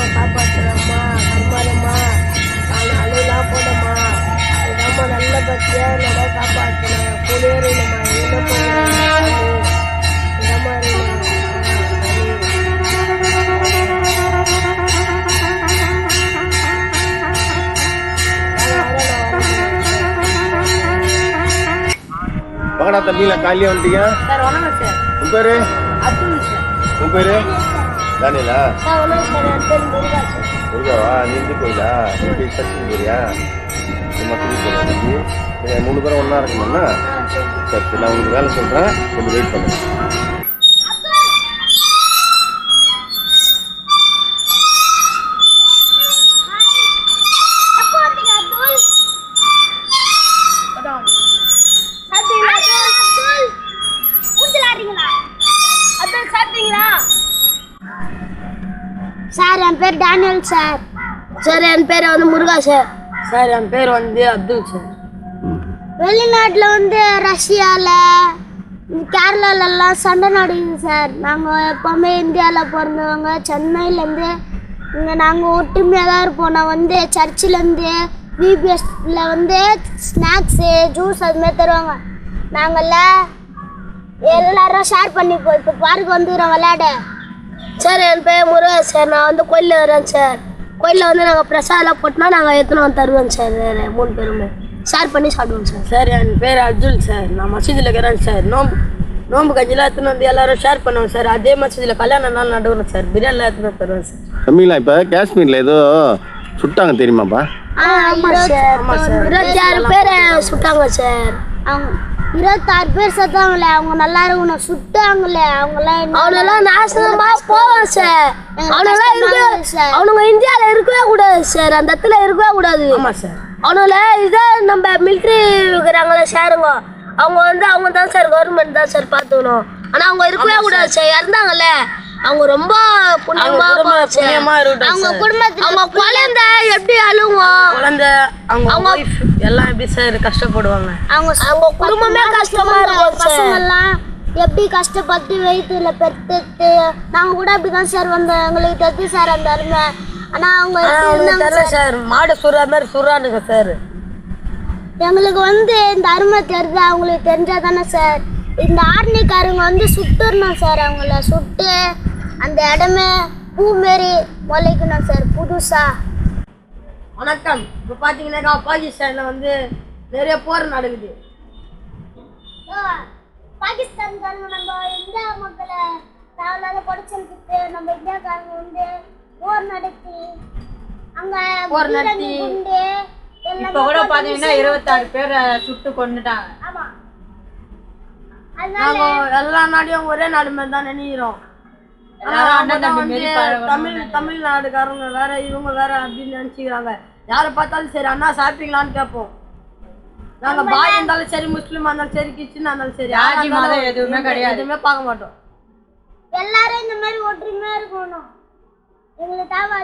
காப்பாற்றுறம்மா கர்மாரம்மா நான் அழுலாம் போனம்மா இதாம்மா நல்ல பத்தியா நல்லா காப்பாற்றணும் புளியருமா என்ன போகணும் வாங்கடா தம்பிங்களா காலையிலே வந்துட்டீங்க சார் வணக்கம் சார் உன் பேரு அப்துல் சார் உன் பேரு தானியலா சார் வணக்கம் சார் என் பேர் முருகா சார் முருகாவா நீ இருந்து போயிடா நீ சர்ச்சுக்கு போறியா சும்மா சொல்லி சொல்ல 3 பேரும் ஒன்றா இருக்கணும்னா சரி நான் உங்களுக்கு வேலை சொல்கிறேன் கொஞ்சம் வெயிட் பண்ணுங்க சார் என் பேர் டேனியல் சார் சார் என் பேர் வந்து முருகா சார் சார் என் பேர் வந்து அப்துல் சார் வெளிநாட்டில் ரஷ்யாவில் கேரளாலெல்லாம் சண்டை நடக்குது சார் நாங்கள் எப்போவுமே இந்தியாவில் பிறந்தவங்க சென்னையிலேருந்து இங்கே நாங்கள் ஒற்றுமையாக தான் இருப்போம் நான் சர்ச்சிலேருந்து பிபிஎஸ்ல ஸ்நாக்ஸு ஜூஸ் அதுமாதிரி தருவாங்க நாங்கள் எல்லாரும் ஷேர் பண்ணிப்போம் இப்போ பார்க்கு வந்துக்கிறோம் விளையாட சார் என் பேர் முருகா சார் நான் கோயிலில் வரேன் சார் கோயிலில் நாங்கள் பிரசாதெல்லாம் போட்டோம்னா நாங்கள் எத்தனை தருவோம் சார் 3 பேருமே ஷேர் பண்ணி சாப்பிடுவோம் சார் சார் என் பேர் அப்துல் சார் நான் மசூதியில் இருக்கிறேன் சார் நோம்பு கஞ்சிலாம் எடுத்துன்னு எல்லாரும் ஷேர் பண்ணுவோம் சார் அதே மசூதியில் கல்யாண நாள் நடுவோம் சார் பிரியாணிலாம் எடுத்துன்னு தருவோம் சார் தம்பிங்களா இப்போ காஷ்மீரில் ஏதோ சுட்டாங்க தெரியுமாப்பா ஆமாம் சார் 26 பேர் சுட்டாங்க சார் 26 பேர் செத்தாங்களே அவங்க நல்லா இருக்கணும் சுட்டாங்களே அவனெல்லாம் நாசனமா போவான் சார் அவனுங்க இந்தியாவில் இருக்கவே கூடாது சார் அந்த இடத்துல இருக்கவே கூடாது அவனால இதே நம்ம மிலிட்ரி இருக்கிறாங்களே சாருங்க அவங்க தான் சார் கவர்மெண்ட் தான் சார் பார்த்துக்கணும் ஆனால் அவங்க இருக்கவே கூடாது சார் இறந்தாங்கல்ல அவங்க ரொம்ப புண்ணியமா அவங்க குடும்பத்துல அவங்க குழந்தை எப்படி அழுவோம் குழந்தை அவங்க எல்லாம் எப்படி சார் கஷ்டப்படுவாங்க அவங்க குடும்பமே கஷ்டமா இருக்கும் பசங்க எல்லாம் எப்படி கஷ்டப்பட்டு வயிற்றுல பெற்றுட்டு நாங்க கூட அப்படிதான் சார் வந்தோம் எங்களுக்கு தெரிஞ்சு சார் அந்த அருமை ஆனா அவங்க தெரியல சார் மாடு சுறா மாதிரி சுறானுங்க சார் எங்களுக்கு இந்த அருமை தெரிஞ்சு அவங்களுக்கு தெரிஞ்சாதானே சார் இந்த ஆர்மிக்காரங்க சுட்டுறணும் சார் அவங்கள சுட்டு அந்த இடமே பூ மாரி முளைக்கணும் சார் புதுசா வணக்கம் இப்போ பார்த்தீங்கன்னாக்கா பாகிஸ்தானில் நிறைய போர் நடக்குது பாகிஸ்தான்காரங்க நம்ம இந்தியா மக்களை தேவையில்லாத படிச்சதுக்கு நம்ம இந்தியாக்காரங்க போர் நடத்தி அங்கே போர் நடத்தி இப்போ கூட பார்த்தீங்கன்னா 26 பேர் சுட்டு கொண்டுட்டாங்க ஆமாம் எல்லா நாடையும் ஒரே நாடு மாதிரி தான் நினைக்கிறோம் தமிழ்நாடுக்காரங்க வேற இவங்க வேற அப்படின்னு நினைச்சுக்கிறாங்க யாரை பார்த்தாலும் சரி அண்ணா சாப்பிட்டீங்களான்னு கேட்போம் நாங்க பாய் இருந்தாலும் சரி முஸ்லீமா இருந்தாலும் சரி கிறிஸ்டினா இருந்தாலும் சரி எதுவுமே கிடையாது எதுவுமே பார்க்க மாட்டோம் எல்லாரும் இந்த மாதிரி ஒற்றுமையா இருக்கணும் எங்களுக்கு தேவை